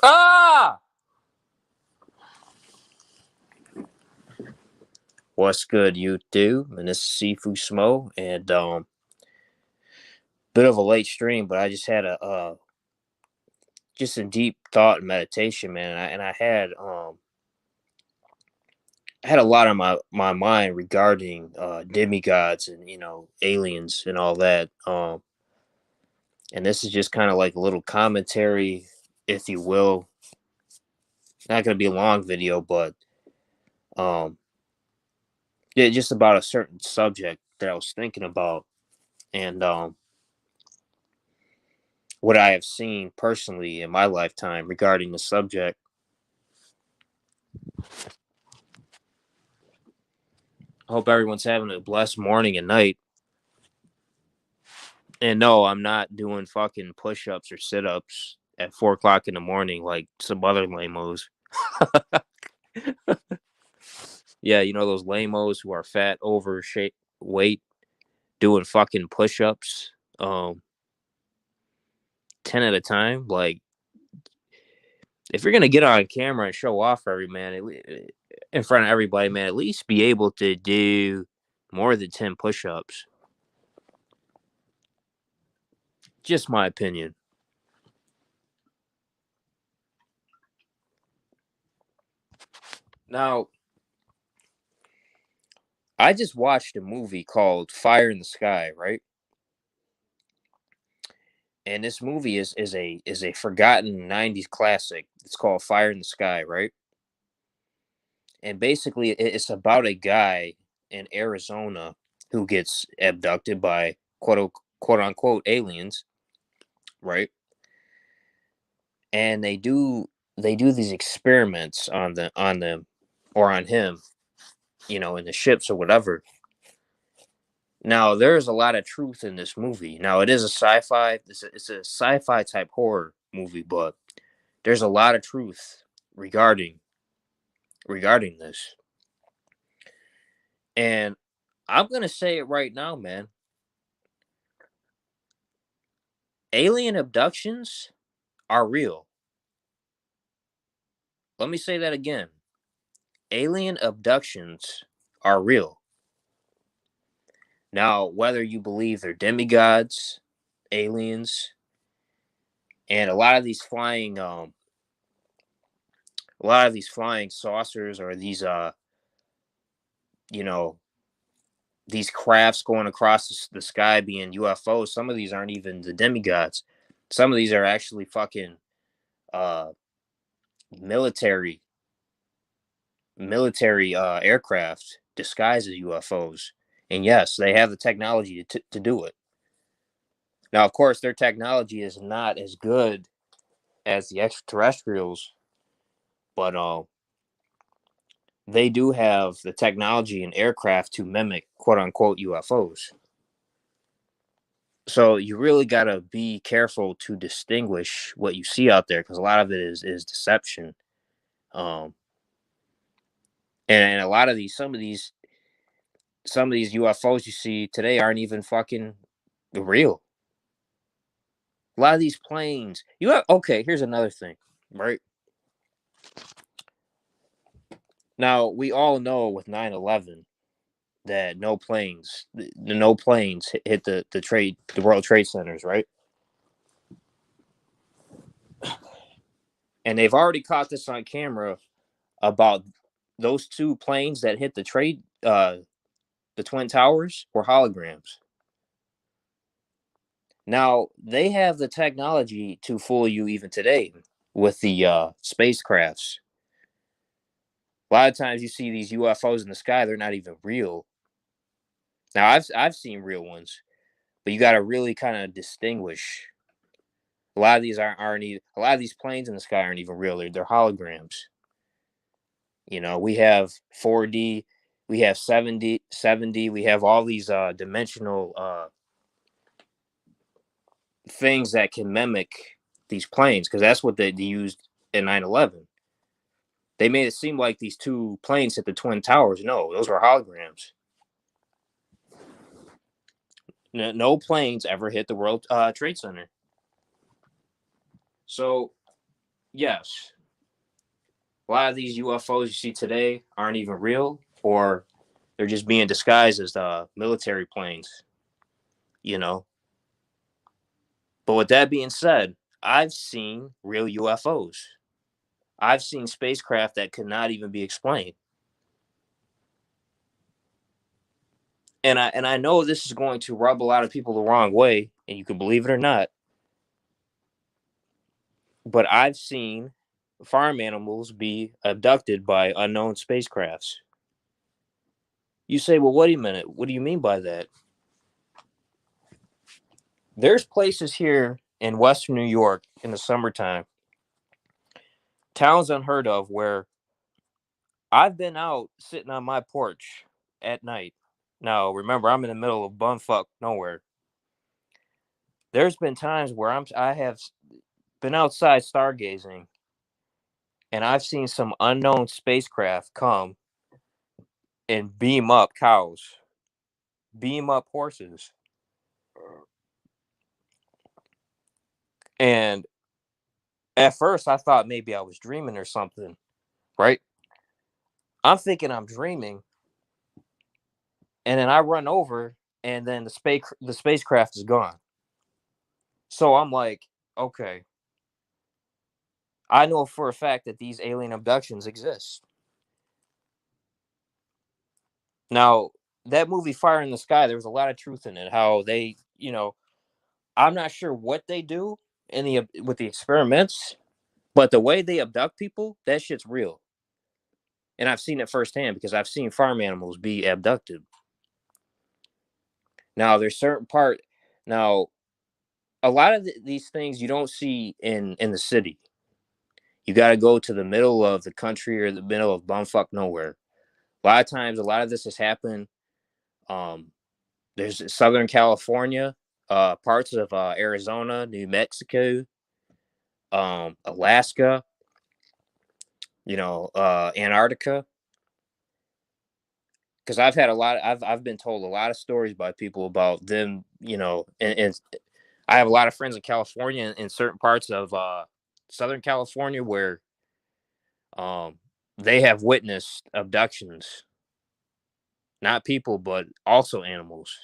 Ah! What's good, YouTube? And this is Sifu Smo, and bit of a late stream, but I just had a just a deep thought and meditation, man. And I had a lot on my mind regarding demigods and aliens and all that. And this is just kind of like a little commentary, if you will. Not gonna be a long video, but um, yeah, just about a certain subject that I was thinking about, and what I have seen personally in my lifetime regarding the subject. I hope everyone's having a blessed morning and night. And no, I'm not doing fucking push ups or sit ups at 4 o'clock in the morning like some other lamos. Yeah, you know those lamos who are fat, overshape, weight, doing fucking push ups, 10 at a time. Like, if you're gonna get on camera and show off for every man, in front of everybody, man, at least be able to do more than 10 push ups. Just my opinion. Now, I just watched a movie called Fire in the Sky, right? And this movie is a forgotten 90s classic. It's called Fire in the Sky, right? And basically it's about a guy in Arizona who gets abducted by quote unquote aliens, right? And they do these experiments on them or on him, in the ships or whatever. Now, there is a lot of truth in this movie. Now, it is a sci-fi. It's a sci-fi type horror movie, but there's a lot of truth regarding regarding this. And I'm gonna say it right now, man. Alien abductions are real. Let me say that again. Alien abductions are real. Now, whether you believe they're demigods, aliens, and a lot of these flying saucers or you know these crafts going across the sky being UFOs. Some of these aren't even the demigods. Some of these are actually fucking uh military aircraft disguised as UFOs. And yes, they have the technology to do it. Now, of course, their technology is not as good as the extraterrestrials, but they do have the technology and aircraft to mimic quote unquote UFOs. So you really got to be careful to distinguish what you see out there, because a lot of it is deception. Um, and a lot of these, some of these UFOs you see today aren't even fucking real. A lot of these planes, you have okay. Here's another thing, right? Now we all know with 9/11 that no planes hit the World Trade Centers, right? And they've already caught this on camera about those two planes that hit the twin towers were holograms. Now they have the technology to fool you even today with the spacecrafts. A lot of times you see these UFOs in the sky; they're not even real. Now I've seen real ones, but you got to really kind of distinguish. A lot of these aren't even, a lot of these planes in the sky aren't even real. They're holograms. We have 4D, we have 7D, we have all these dimensional things that can mimic these planes, because that's what they used in 9/11. They made it seem like these two planes hit the twin towers. No, those were holograms. No planes ever hit the World Trade Center. So Yes, a lot of these UFOs you see today aren't even real, or they're just being disguised as military planes. You know. But with that being said, I've seen real UFOs. I've seen spacecraft that could not even be explained. And I know this is going to rub a lot of people the wrong way, and you can believe it or not, but I've seen farm animals be abducted by unknown spacecrafts. You say, well, wait a minute. What do you mean by that? There's places here in Western New York in the summertime, towns unheard of, where I've been out sitting on my porch at night. Now, remember, I'm in the middle of bumfuck nowhere. There's been times where I have been outside stargazing, and I've seen some unknown spacecraft come and beam up cows, beam up horses. And at first, I thought maybe I was dreaming or something, right? I'm thinking I'm dreaming, and then I run over, and then the spacecraft is gone. So I'm like, okay, I know for a fact that these alien abductions exist. Now, that movie Fire in the Sky, there was a lot of truth in it. How they, I'm not sure what they do in the with the experiments, but the way they abduct people, that shit's real. And I've seen it firsthand because I've seen farm animals be abducted. Now, there's certain part. Now, a lot of these things you don't see in the city. You got to go to the middle of the country or the middle of bumfuck nowhere. A lot of times, a lot of this has happened. Um, there's Southern California, parts of Arizona, New Mexico, Alaska, Antarctica. Because I've had a lot. I've been told a lot of stories by people about them. And I have a lot of friends in California in certain parts of Southern California where um, they have witnessed abductions, not people, but also animals.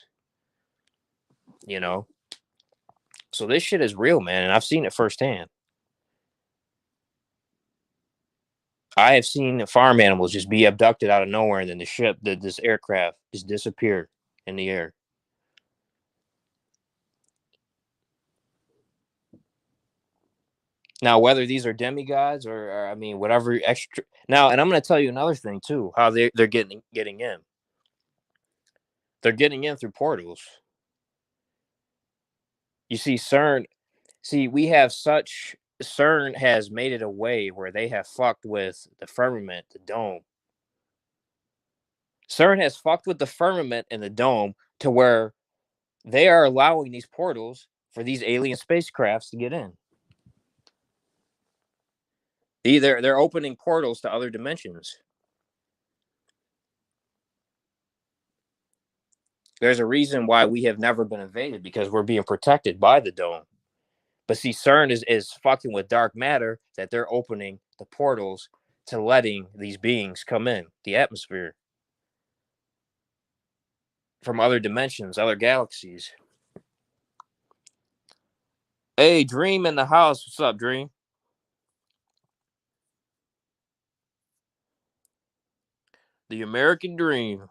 You know, so this shit is real, man, and I've seen it firsthand. I have seen farm animals just be abducted out of nowhere, and then this aircraft, just disappear in the air. Now, whether these are demigods or I mean, whatever extra. Now, and I'm going to tell you another thing too. How they're getting in. They're getting in through portals. You see, CERN. See, we have such. CERN has made it a way where they have fucked with the firmament, the dome. CERN has fucked with the firmament and the dome to where they are allowing these portals for these alien spacecrafts to get in. They're opening portals to other dimensions. There's a reason why we have never been invaded because we're being protected by the dome. But see, CERN is fucking with dark matter that they're opening the portals to letting these beings come in the atmosphere from other dimensions, other galaxies. Hey, Dream in the house. What's up, Dream? The American Dream.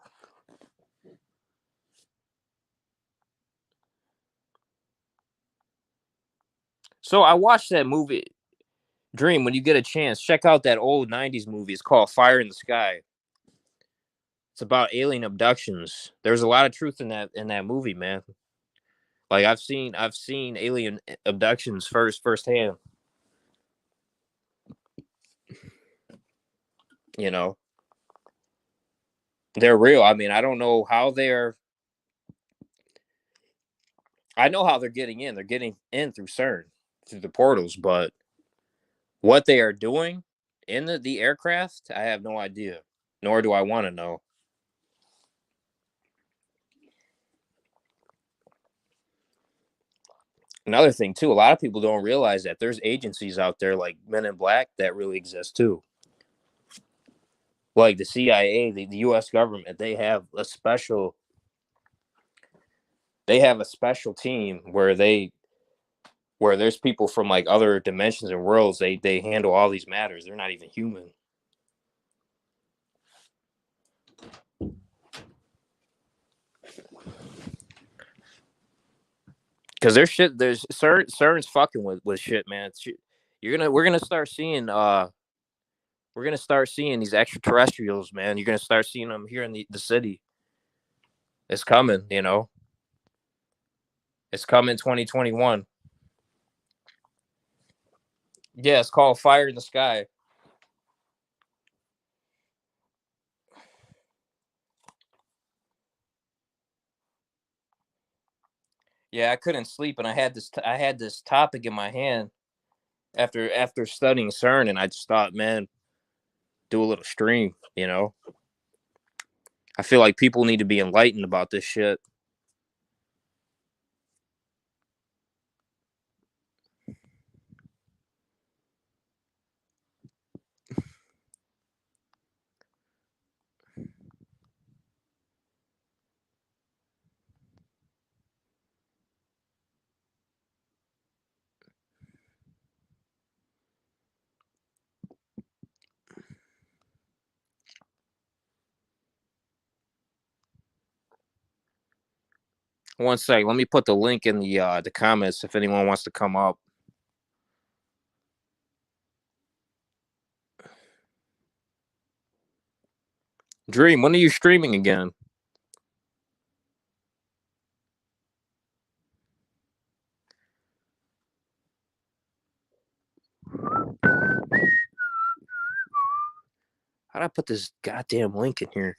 So I watched that movie, Dream. When you get a chance, check out that old '90s movie. It's called Fire in the Sky. It's about alien abductions. There's a lot of truth in that movie, man. Like I've seen alien abductions firsthand. You know, they're real. I mean, I don't know how they're. I know how they're getting in. They're getting in through CERN, through the portals, but what they are doing in the aircraft, I have no idea. Nor do I want to know. Another thing too, a lot of people don't realize that there's agencies out there like Men in Black that really exist too. Like the CIA, the U.S. government, they have a special team where there's people from like other dimensions and worlds. They handle all these matters. They're not even human. Because there's CERN's fucking with shit, man. We're gonna start seeing these extraterrestrials, man. You're gonna start seeing them here in the city. It's coming, you know. It's coming 2021. Yeah, it's called Fire in the Sky. Yeah, I couldn't sleep, and I had this topic in my hand after studying CERN, and I just thought, man, do a little stream. You know, I feel like people need to be enlightened about this shit. One sec, let me put the link in the comments if anyone wants to come up. Dream, when are you streaming again? How do I put this goddamn link in here?